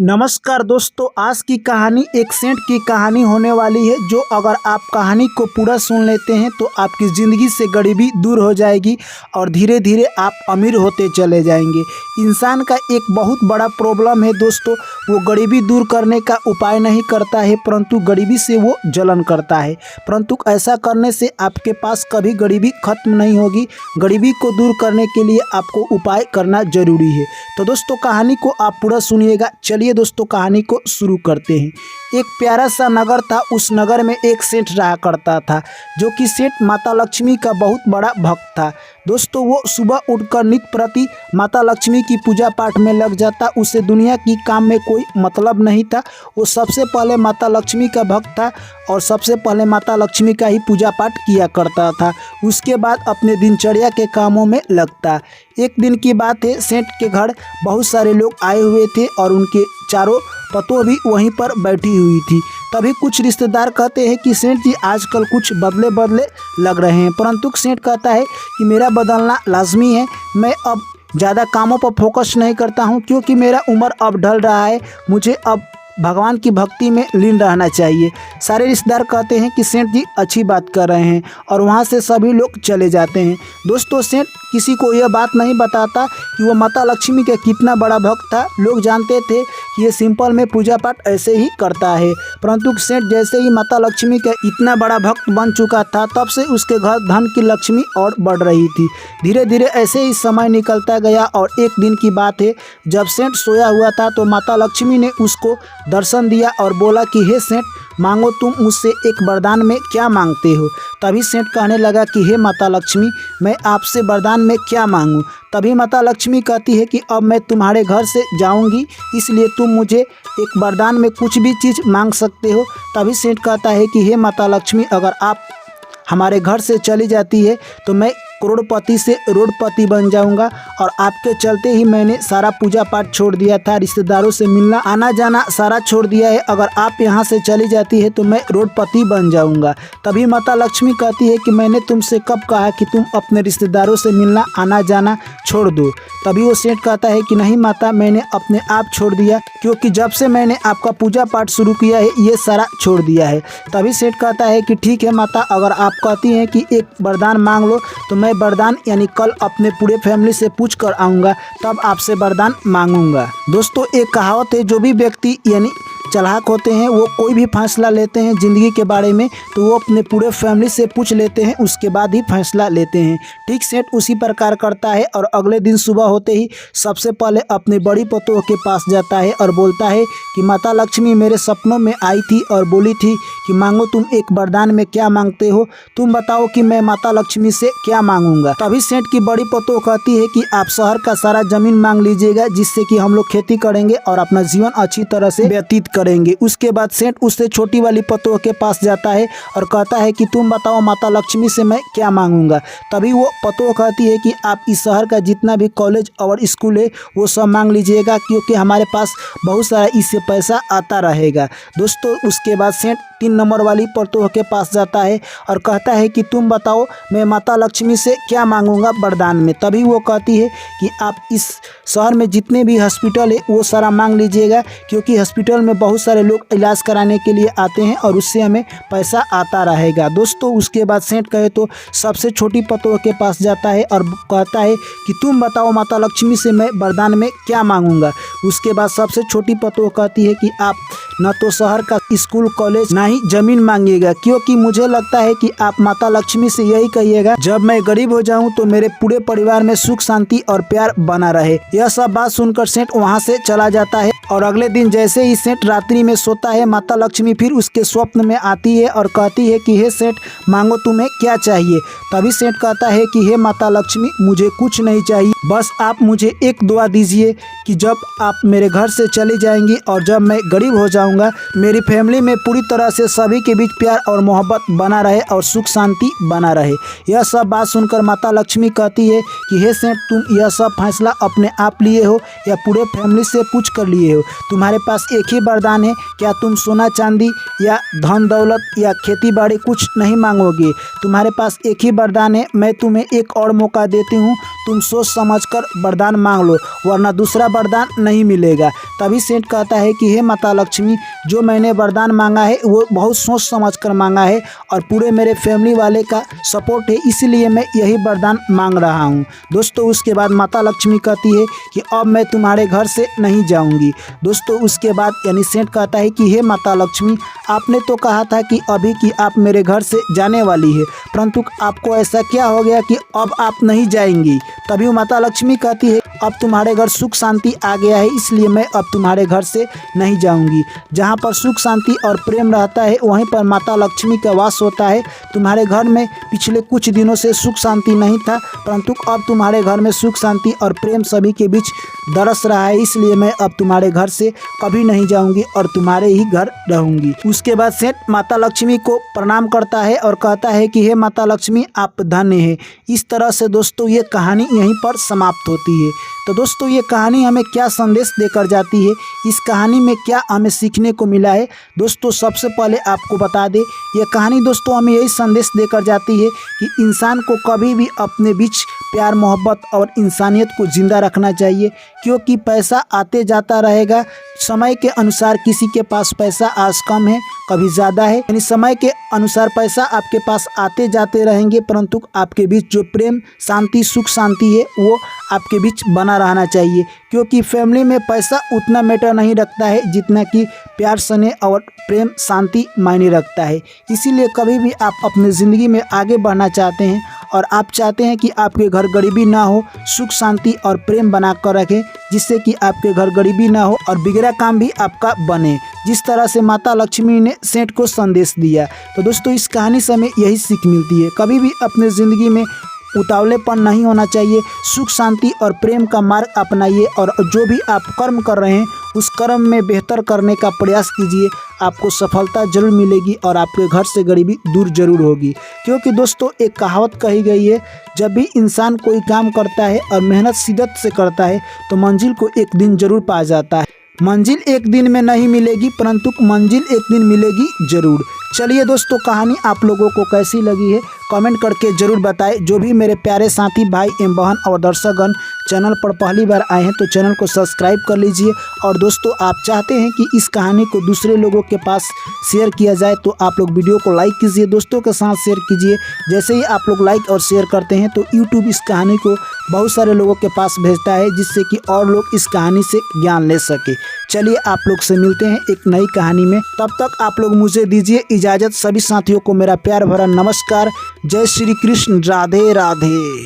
नमस्कार दोस्तों, आज की कहानी एक सेंट की कहानी होने वाली है। जो अगर आप कहानी को पूरा सुन लेते हैं तो आपकी ज़िंदगी से गरीबी दूर हो जाएगी और धीरे धीरे आप अमीर होते चले जाएंगे। इंसान का एक बहुत बड़ा प्रॉब्लम है दोस्तों, वो गरीबी दूर करने का उपाय नहीं करता है परंतु गरीबी से वो जलन करता है। परंतु ऐसा करने से आपके पास कभी गरीबी खत्म नहीं होगी। गरीबी को दूर करने के लिए आपको उपाय करना जरूरी है। तो दोस्तों कहानी को आप पूरा सुनिएगा। चलिए दोस्तों कहानी को शुरू करते हैं। एक प्यारा सा नगर था। उस नगर में एक सेठ रहा करता था जो कि सेठ माता लक्ष्मी का बहुत बड़ा भक्त था। दोस्तों वो सुबह उठकर नित्य प्रति माता लक्ष्मी की पूजा पाठ में लग जाता। उसे दुनिया की काम में कोई मतलब नहीं था। वो सबसे पहले माता लक्ष्मी का भक्त था और सबसे पहले माता लक्ष्मी का ही पूजा पाठ किया करता था। उसके बाद अपने दिनचर्या के कामों में लगता। एक दिन की बात है, सेठ के घर बहुत सारे लोग आए हुए थे और उनके चारों पतों भी वहीं पर बैठी हुई थी। तभी कुछ रिश्तेदार कहते हैं कि सेठ जी आजकल कुछ बदले बदले लग रहे हैं। परंतु सेठ कहता है कि मेरा बदलना लाजमी है। मैं अब ज़्यादा कामों पर फोकस नहीं करता हूं क्योंकि मेरा उम्र अब ढल रहा है। मुझे अब भगवान की भक्ति में लीन रहना चाहिए। सारे रिश्तेदार कहते हैं कि सेठ जी अच्छी बात कर रहे हैं और वहाँ से सभी लोग चले जाते हैं। दोस्तों सेठ किसी को यह बात नहीं बताता कि वो माता लक्ष्मी का कितना बड़ा भक्त था। लोग जानते थे कि ये सिंपल में पूजा पाठ ऐसे ही करता है। परंतु सेठ जैसे ही माता लक्ष्मी का इतना बड़ा भक्त बन चुका था तब से उसके घर धन की लक्ष्मी और बढ़ रही थी। धीरे धीरे ऐसे ही समय निकलता गया और एक दिन की बात है, जब सेठ सोया हुआ था तो माता लक्ष्मी ने उसको दर्शन दिया और बोला कि हे सेठ, मांगो तुम मुझसे एक वरदान में क्या मांगते हो। तभी सेठ कहने लगा कि हे माता लक्ष्मी, मैं आपसे वरदान में क्या मांगूं। तभी माता लक्ष्मी कहती है कि अब मैं तुम्हारे घर से जाऊंगी, इसलिए तुम मुझे एक वरदान में कुछ भी चीज़ मांग सकते हो। तभी सेठ कहता है कि हे माता लक्ष्मी, अगर आप हमारे घर से चली जाती है तो मैं करोड़पति से रोडपति बन जाऊंगा। और आपके चलते ही मैंने सारा पूजा पाठ छोड़ दिया था, रिश्तेदारों से मिलना आना जाना सारा छोड़ दिया है। अगर आप यहाँ से चली जाती है तो मैं रोडपति बन जाऊंगा। तभी माता लक्ष्मी कहती है कि मैंने तुमसे कब कहा कि तुम अपने रिश्तेदारों से मिलना आना जाना छोड़ दो। तभी वो सेठ कहता है कि नहीं माता, मैंने अपने आप छोड़ दिया क्योंकि जब से मैंने आपका पूजा पाठ शुरू किया है ये सारा छोड़ दिया है। तभी सेठ कहता है कि ठीक है माता, अगर आप कहती हैं कि एक वरदान मांग लो तो मैं वरदान यानी कल अपने पूरे फैमिली से पूछ कर आऊँगा, तब आपसे वरदान मांगूंगा। दोस्तों एक कहावत है, जो भी व्यक्ति यानी चालाक होते हैं वो कोई भी फैसला लेते हैं ज़िंदगी के बारे में तो वो अपने पूरे फैमिली से पूछ लेते हैं, उसके बाद ही फैसला लेते हैं। ठीक सेठ उसी प्रकार करता है और अगले दिन सुबह होते ही सबसे पहले अपने बड़ी पतों के पास जाता है और बोलता है कि माता लक्ष्मी मेरे सपनों में आई थी और बोली थी कि मांगो तुम एक वरदान में क्या मांगते हो, तुम बताओ कि मैं माता लक्ष्मी से क्या मांगूंगा। तभी सेठ की बड़ी पतों कहती है कि आप शहर का सारा जमीन मांग लीजिएगा जिससे कि हम लोग खेती करेंगे और अपना जीवन अच्छी तरह से व्यतीत करेंगे। उसके बाद सेठ उससे छोटी वाली पतों के पास जाता है और कहता है कि तुम बताओ माता लक्ष्मी से मैं क्या मांगूंगा। तभी वो पतों कहती है कि आप इस शहर का जितना भी कॉलेज और स्कूल है वो सब मांग लीजिएगा क्योंकि हमारे पास बहुत सारा इससे पैसा आता रहेगा। दोस्तों उसके बाद सेठ 3 नंबर वाली पतों के पास जाता है और कहता है कि तुम बताओ मैं माता लक्ष्मी से क्या मांगूंगा वरदान में। तभी वो कहती है कि आप इस शहर में जितने भी हॉस्पिटल है वो सारा मांग लीजिएगा क्योंकि हॉस्पिटल में बहुत सारे लोग इलाज कराने के लिए आते हैं और उससे हमें पैसा आता रहेगा। दोस्तों उसके बाद सेठ कहे तो सबसे छोटी पतों के पास जाता है और कहता है कि तुम बताओ माता लक्ष्मी से मैं वरदान में क्या मांगूंगा। उसके बाद सबसे छोटी पतों कहती है कि आप न तो शहर का स्कूल कॉलेज ना ही जमीन मांगिएगा क्योंकि मुझे लगता है कि आप माता लक्ष्मी से यही कहिएगा जब मैं गरीब हो जाऊं तो मेरे पूरे परिवार में सुख शांति और प्यार बना रहे। यह सब बात सुनकर सेठ वहां से चला जाता है और अगले दिन जैसे ही सेठ रात्रि में सोता है माता लक्ष्मी फिर उसके स्वप्न में आती है और कहती है कि हे सेठ, मांगो तुम्हें क्या चाहिए। तभी सेठ कहता है कि हे माता लक्ष्मी, मुझे कुछ नहीं चाहिए, बस आप मुझे एक दुआ दीजिए कि जब आप मेरे घर से चली जाएंगी और जब मैं गरीब हो जाऊंगा मेरी फैमिली में पूरी तरह से सभी के बीच प्यार और मोहब्बत बना रहे और सुख शांति बना रहे। यह सब बात सुनकर माता लक्ष्मी कहती है कि हे सेठ, तुम यह सब फैसला अपने आप लिए हो या पूरे फैमिली से पूछ कर लिए हो। तुम्हारे पास एक ही वरदान है, क्या तुम सोना चांदी या धन दौलत या खेती बाड़ी कुछ नहीं मांगोगे। तुम्हारे पास एक ही वरदान है, मैं तुम्हें एक और मौका देती हूँ, तुम सोच समझकर वरदान मांग लो, वरना दूसरा वरदान नहीं मिलेगा। तभी सेठ कहता है कि हे माता लक्ष्मी, जो मैंने वरदान मांगा है वो बहुत सोच समझकर मांगा है और पूरे मेरे फैमिली वाले का सपोर्ट है, इसीलिए मैं यही वरदान मांग रहा हूँ। दोस्तों उसके बाद माता लक्ष्मी कहती है कि अब मैं तुम्हारे घर से नहीं जाऊँगी। दोस्तों उसके बाद यानी सेठ कहता है कि हे माता लक्ष्मी, आपने तो कहा था कि अभी कि आप मेरे घर से जाने वाली है, परंतु आपको ऐसा क्या हो गया कि अब आप नहीं जाएंगी। तभी माता लक्ष्मी कहती है अब तुम्हारे घर सुख शांति आ गया है, इसलिए मैं अब तुम्हारे घर से नहीं जाऊंगी। जहाँ पर सुख शांति और प्रेम रहता है वहीं पर माता लक्ष्मी का वास होता है। तुम्हारे घर में पिछले कुछ दिनों से सुख शांति नहीं था, परंतु अब तुम्हारे घर में सुख शांति और प्रेम सभी के बीच दरस रहा है, इसलिए मैं अब तुम्हारे घर से कभी नहीं जाऊंगी और तुम्हारे ही घर रहूंगी। उसके बाद सेठ माता लक्ष्मी को प्रणाम करता है और कहता है कि हे माता लक्ष्मी, आप धन्य हैं। इस तरह से दोस्तों ये कहानी यहीं पर समाप्त होती है। तो दोस्तों ये कहानी हमें क्या संदेश देकर जाती है, इस कहानी में क्या हमें सीखने को मिला है, दोस्तों सबसे पहले आपको बता दें, यह कहानी दोस्तों हमें यही संदेश देकर जाती है कि इंसान को कभी भी अपने बीच प्यार मोहब्बत और इंसानियत को जिंदा रखना चाहिए, क्योंकि पैसा आते जाता रहेगा। समय के अनुसार किसी के पास पैसा आज कम है, कभी ज़्यादा है, यानी समय के अनुसार पैसा आपके पास आते जाते रहेंगे, परंतु आपके बीच जो प्रेम शांति सुख शांति है वो आपके बीच बना रहना चाहिए। क्योंकि फैमिली में पैसा उतना मैटर नहीं रखता है जितना कि प्यार स्नेह और प्रेम शांति मायने रखता है। इसीलिए कभी भी आप अपनी ज़िंदगी में आगे बढ़ना चाहते हैं और आप चाहते हैं कि आपके घर गरीबी ना हो, सुख शांति और प्रेम बना कर रखें, जिससे कि आपके घर गरीबी ना हो और बिगड़ा काम भी आपका बने, जिस तरह से माता लक्ष्मी ने सेठ को संदेश दिया। तो दोस्तों इस कहानी से हमें यही सीख मिलती है, कभी भी अपने ज़िंदगी में उतावलेपन नहीं होना चाहिए, सुख शांति और प्रेम का मार्ग अपनाइए और जो भी आप कर्म कर रहे हैं उस कर्म में बेहतर करने का प्रयास कीजिए। आपको सफलता जरूर मिलेगी और आपके घर से गरीबी दूर जरूर होगी। क्योंकि दोस्तों एक कहावत कही गई है, जब भी इंसान कोई काम करता है और मेहनत शिद्दत से करता है तो मंजिल को एक दिन जरूर पा जाता है। मंजिल एक दिन में नहीं मिलेगी, परंतु मंजिल एक दिन मिलेगी जरूर। चलिए दोस्तों कहानी आप लोगों को कैसी लगी है कमेंट करके ज़रूर बताएं। जो भी मेरे प्यारे साथी भाई एवं बहन और दर्शकगण चैनल पर पहली बार आए हैं तो चैनल को सब्सक्राइब कर लीजिए। और दोस्तों आप चाहते हैं कि इस कहानी को दूसरे लोगों के पास शेयर किया जाए तो आप लोग वीडियो को लाइक कीजिए, दोस्तों के साथ शेयर कीजिए। जैसे ही आप लोग लाइक और शेयर करते हैं तो यूट्यूब इस कहानी को बहुत सारे लोगों के पास भेजता है, जिससे कि और लोग इस कहानी से ज्ञान ले सके। चलिए आप लोग से मिलते हैं एक नई कहानी में, तब तक आप लोग मुझे दीजिए इजाज़त। सभी साथियों को मेरा प्यार भरा नमस्कार। जय श्री कृष्ण, राधे राधे।